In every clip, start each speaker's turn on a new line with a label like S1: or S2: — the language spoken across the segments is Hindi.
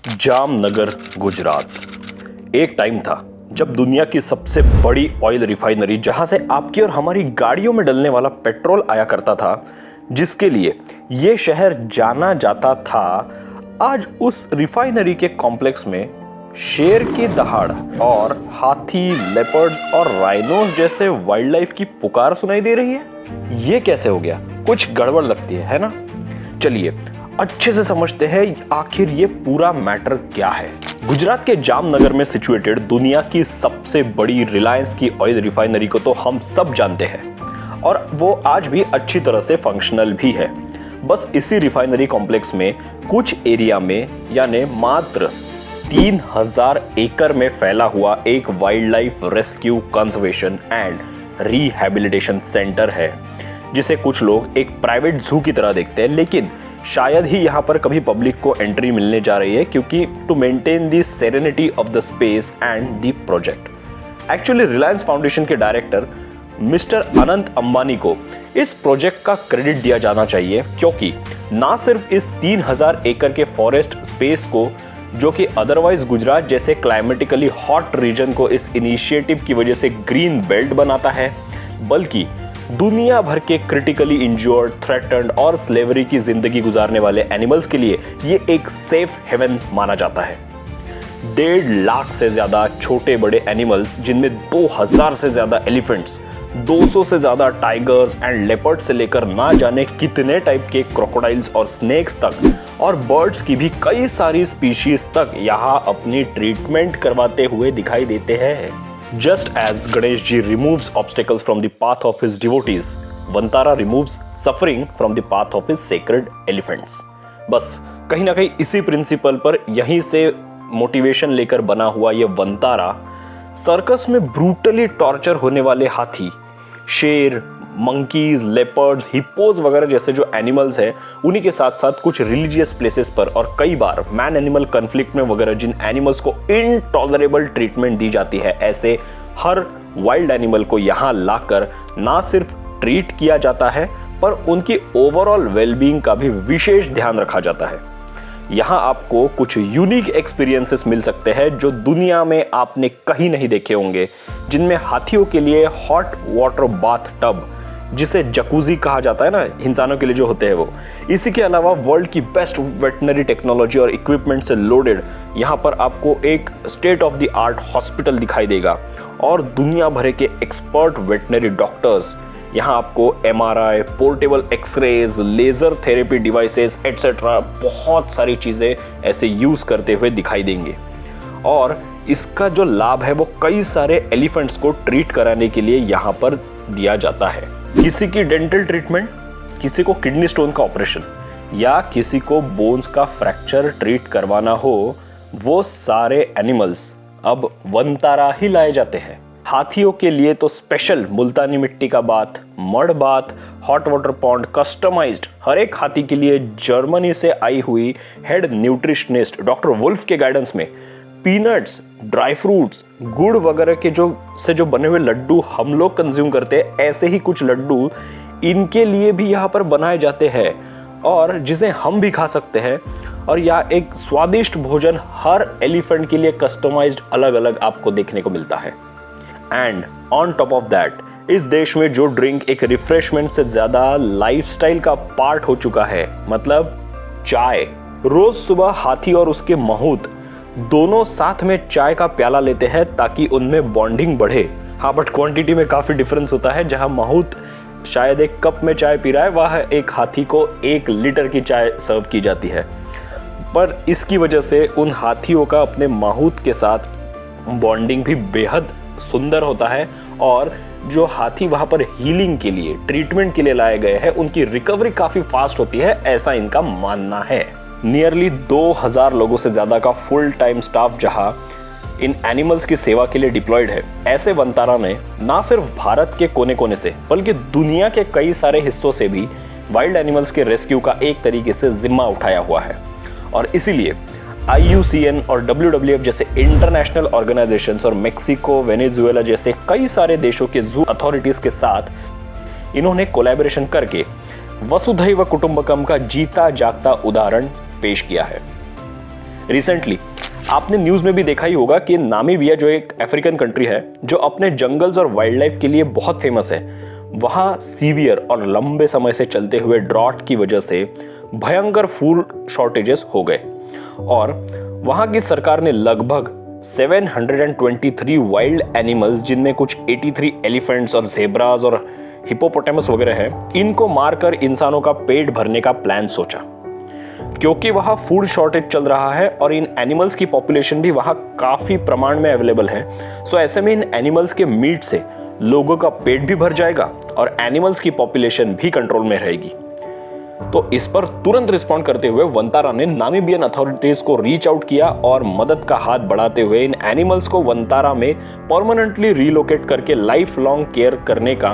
S1: जामनगर, गुजरात। एक टाइम था जब दुनिया की सबसे बड़ी ऑयल रिफाइनरी, जहां से आपकी और हमारी गाड़ियों में डलने वाला पेट्रोल आया करता था, जिसके लिए ये शहर जाना जाता था, आज उस रिफाइनरी के कॉम्प्लेक्स में शेर की दहाड़ और हाथी, लेपर्ड्स और राइनोस जैसे वाइल्ड लाइफ की पुकार सुनाई दे रही है। ये कैसे हो गया? कुछ गड़बड़ लगती है ना? चलिए अच्छे से समझते हैं आखिर ये पूरा मैटर क्या है। गुजरात के जामनगर में सिचुएटेड दुनिया की सबसे बड़ी रिलायंस की ऑयल रिफाइनरी को तो हम सब जानते हैं और वो आज भी अच्छी तरह से फंक्शनल भी है। बस इसी रिफाइनरी कॉम्प्लेक्स में कुछ एरिया में यानी मात्र 3000 एकड़ में फैला हुआ एक wild life rescue, conservation and rehabilitation centre है, जिसे कुछ लोग एक प्राइवेट जू की तरह देखते हैं, लेकिन शायद ही यहाँ पर कभी पब्लिक को एंट्री मिलने जा रही है, क्योंकि to maintain the serenity of the space and the project. Actually Reliance Foundation के डायरेक्टर मिस्टर अनंत अंबानी को इस प्रोजेक्ट का क्रेडिट दिया जाना चाहिए, क्योंकि ना सिर्फ इस 3000 एकड़ के फॉरेस्ट स्पेस को, जो कि अदरवाइज गुजरात जैसे क्लाइमेटिकली हॉट रीजन को इस इनिशिएटिव की वजह से ग्रीन बेल्ट बनाता है, बल्कि दुनिया भर के क्रिटिकली इंज्योर्ड, थ्रेटन्ड और स्लेवरी की जिंदगी गुजारने वाले एनिमल्स के लिए ये एक सेफ हेवन माना जाता है। 1.5 लाख से ज्यादा छोटे बड़े एनिमल्स, जिनमें 2000 से ज्यादा एलिफेंट्स, 200 से ज्यादा टाइगर्स एंड लेपर्ड से लेकर ना जाने कितने टाइप के क्रोकोडाइल्स और स्नेक्स तक, और बर्ड्स की भी कई सारी स्पीशीज तक यहाँ अपनी ट्रीटमेंट करवाते हुए दिखाई देते हैं। Just as Ganesh ji removes obstacles from the path of his devotees, Vantara removes suffering from the path of his sacred elephants। बस कहीं ना कहीं इसी प्रिंसिपल पर यहीं से मोटिवेशन लेकर बना हुआ ये वंतारा सर्कस में ब्रूटली टॉर्चर होने वाले हाथी, शेर, मंकीज, लेपर्ड्स, हिप्पोज वगैरह जैसे जो एनिमल्स हैं, उन्हीं के साथ साथ कुछ रिलीजियस प्लेसेस पर और कई बार मैन एनिमल कन्फ्लिक्ट में वगैरह जिन एनिमल्स को इनटॉलरेबल ट्रीटमेंट दी जाती है, ऐसे हर वाइल्ड एनिमल को यहाँ लाकर ना सिर्फ ट्रीट किया जाता है, पर उनकी ओवरऑल वेलबींग का भी विशेष ध्यान रखा जाता है। यहाँ आपको कुछ यूनिक एक्सपीरियंसेस मिल सकते हैं जो दुनिया में आपने कहीं नहीं देखे होंगे, जिनमें हाथियों के लिए हॉट वाटर बाथ टब, जिसे जकूजी कहा जाता है ना, इंसानों के लिए जो होते हैं वो। इसी के अलावा वर्ल्ड की बेस्ट वेटनरी टेक्नोलॉजी और इक्विपमेंट से लोडेड यहाँ पर आपको एक state of the art hospital दिखाई देगा, और दुनिया भर के एक्सपर्ट वेटनरी डॉक्टर्स यहाँ आपको MRI, portable x-rays, laser therapy devices etcetera बहुत सारी चीज़ें ऐसे यूज़ करते हुए दिखाई देंगे। और इसका जो लाभ है वो कई सारे एलिफेंट्स को ट्रीट कराने के लिए यहाँ पर दिया जाता है। किसी की डेंटल ट्रीटमेंट, किसी को किडनी स्टोन का ऑपरेशन या किसी को बोन्स का फ्रैक्चर ट्रीट करवाना हो, वो सारे एनिमल्स अब वंतारा ही लाए जाते हैं। हाथियों के लिए तो स्पेशल मुल्तानी मिट्टी का bath, mud bath, hot water pond customised, हर एक हाथी के लिए जर्मनी से आई हुई हेड न्यूट्रिशनिस्ट डॉक्टर वुल्फ के गाइडेंस में पीनट्स, ड्राई फ्रूट्स, गुड़ वगैरह के जो बने हुए लड्डू हम लोग कंज्यूम करते हैं, ऐसे ही कुछ लड्डू इनके लिए भी यहाँ पर बनाए जाते हैं, और जिसे हम भी खा सकते हैं। और यहाँ एक स्वादिष्ट भोजन हर एलिफेंट के लिए कस्टमाइज्ड अलग अलग आपको देखने को मिलता है। And on top of that, इस देश में जो ड्रिंक एक रिफ्रेशमेंट से ज्यादा लाइफस्टाइल का पार्ट हो चुका है, मतलब चाय। रोज सुबह हाथी और उसके महूत दोनों साथ में चाय का प्याला लेते हैं ताकि उनमें बॉन्डिंग बढ़े। हाँ, बट क्वांटिटी में काफी डिफरेंस होता है। जहां महूत शायद एक कप में चाय पी रहा है, वह एक हाथी को 1 लीटर की चाय सर्व की जाती है। पर इसकी वजह से उन हाथियों का अपने महूत के साथ बॉन्डिंग भी बेहद सुंदर होता है, और जो हाथी वहां पर हीलिंग के लिए, ट्रीटमेंट के लिए लाए गए हैं, उनकी रिकवरी काफी फास्ट होती है, ऐसा इनका मानना है। नियरली 2000 लोगों से ज्यादा का फुल टाइम स्टाफ जहां इन एनिमल्स की सेवा के लिए डिप्लॉयड है। ऐसे वंतारा ने ना सिर्फ भारत के कोने कोने से, बल्कि दुनिया के कई सारे हिस्सों से भी वाइल्ड एनिमल्स के रेस्क्यू का एक तरीके से जिम्मा उठाया हुआ है, और इसीलिए IUCN और WWF जैसे इंटरनेशनल ऑर्गेनाइजेशंस और मेक्सिको, वेनेजुएला जैसे कई सारे देशों के जू अथॉरिटीज के साथ इन्होंने कोलैबोरेशन करके वसुधैव कुटुंबकम का जीता जागता उदाहरण पेश किया है। रिसेंटली आपने न्यूज़ में भी देखा ही होगा कि नामीबिया जो एक अफ्रीकन कंट्री है जो अपने जंगल्स और वाइल्ड लाइफ के लिए बहुत फेमस है, वहाँ सीवियर और लंबे समय से चलते हुए ड्रॉट की वजह से भयंकर फूड शॉर्टेजेस हो गए और वहाँ की सरकार ने लगभग 723 वाइल्ड एनिमल्स, जिनमें कुछ 83 एलिफेंट्स और ज़ेब्रास और हिपोपोटामस वगैरह है, इनको मारकर इंसानों का पेट भरने का प्लान सोचा। क्योंकि वहाँ फूड शॉर्टेज चल रहा है और इन एनिमल्स की पॉपुलेशन भी वहाँ काफ़ी प्रमाण में अवेलेबल है, सो ऐसे में इन एनिमल्स के मीट से लोगों का पेट भी भर जाएगा और एनिमल्स की पॉपुलेशन भी कंट्रोल में रहेगी। तो इस पर तुरंत रिस्पॉन्ड करते हुए वंतारा ने नामीबियन अथॉरिटीज को रीच आउट किया और मदद का हाथ बढ़ाते हुए इन एनिमल्स को वंतारा में परमानेंटली रीलोकेट करके लाइफ लॉन्ग केयर करने का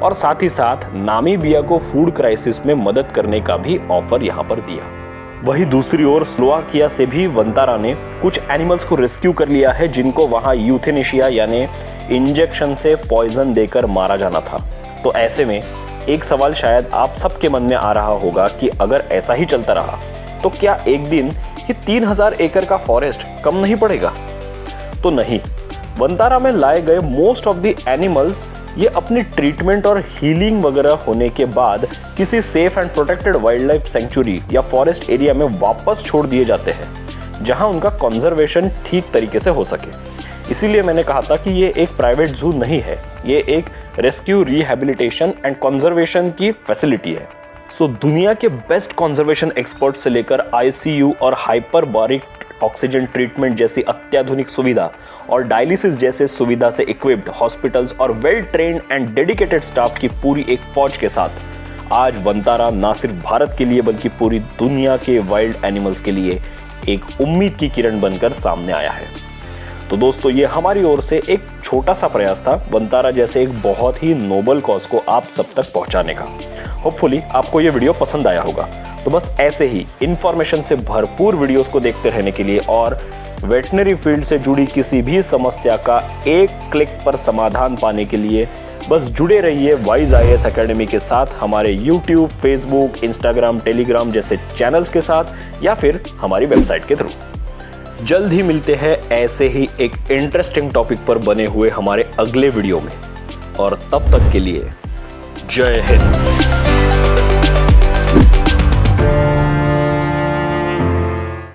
S1: और साथ ही साथ नामीबिया को फूड क्राइसिस में मदद करने का भी ऑफर यहाँ पर दिया। वहीं दूसरी ओर स्लोवाकिया से भी वंतारा ने कुछ एनिमल्स को रेस्क्यू कर लिया है जिनको वहाँ यूथेनेशिया यानी इंजेक्शन से पॉइजन देकर मारा जाना था। तो ऐसे में एक सवाल शायद आप सबके मन में आ रहा होगा कि अगर ऐसा ही चलता रहा तो क्या एक दिन ये 3000 एकड़ का फॉरेस्ट कम नहीं पड़ेगा? तो नहीं, वंतारा में लाए गए मोस्ट ऑफ द एनिमल्स ये अपनी ट्रीटमेंट और हीलिंग वगैरह होने के बाद किसी safe and protected wild life sanctuary या फॉरेस्ट एरिया में वापस छोड़ दिए जाते हैं जहां उनका कंजर्वेशन ठीक तरीके से हो सके। इसीलिए मैंने कहा था कि ये एक प्राइवेट जू नहीं है, ये एक रेस्क्यू, रिहैबिलिटेशन एंड कंजर्वेशन की फैसिलिटी है। सो दुनिया के बेस्ट कंजर्वेशन एक्सपर्ट से लेकर आईसीयू और हाइपरबारिक ऑक्सीजन ट्रीटमेंट जैसी अत्याधुनिक सुविधा और डायलिसिस जैसे सुविधा से इक्विप्ड हॉस्पिटल्स और well trained and dedicated staff की पूरी एक फौज के साथ आज वंतारा ना सिर्फ भारत के लिए बल्कि पूरी दुनिया के वाइल्ड एनिमल्स के लिए एक उम्मीद की किरण बनकर सामने आया है। तो दोस्तों, ये हमारी ओर से एक छोटा सा प्रयास था वंतारा जैसे एक बहुत ही नोबल कॉज को आप सब तक पहुंचाने का। होपफुली आपको ये वीडियो पसंद आया होगा। तो बस ऐसे ही इंफॉर्मेशन से भरपूर वीडियोस को देखते रहने के लिए और वेटनरी फील्ड से जुड़ी किसी भी समस्या का एक क्लिक पर समाधान पाने के लिए बस जुड़े रहिए वाइज आईएएस एकेडमी के साथ हमारे यूट्यूब, फेसबुक, इंस्टाग्राम, टेलीग्राम जैसे चैनल्स के साथ या फिर हमारी वेबसाइट के थ्रू। जल्द ही मिलते हैं ऐसे ही एक इंटरेस्टिंग टॉपिक पर बने हुए हमारे अगले वीडियो में, और तब तक के लिए जय हिंद।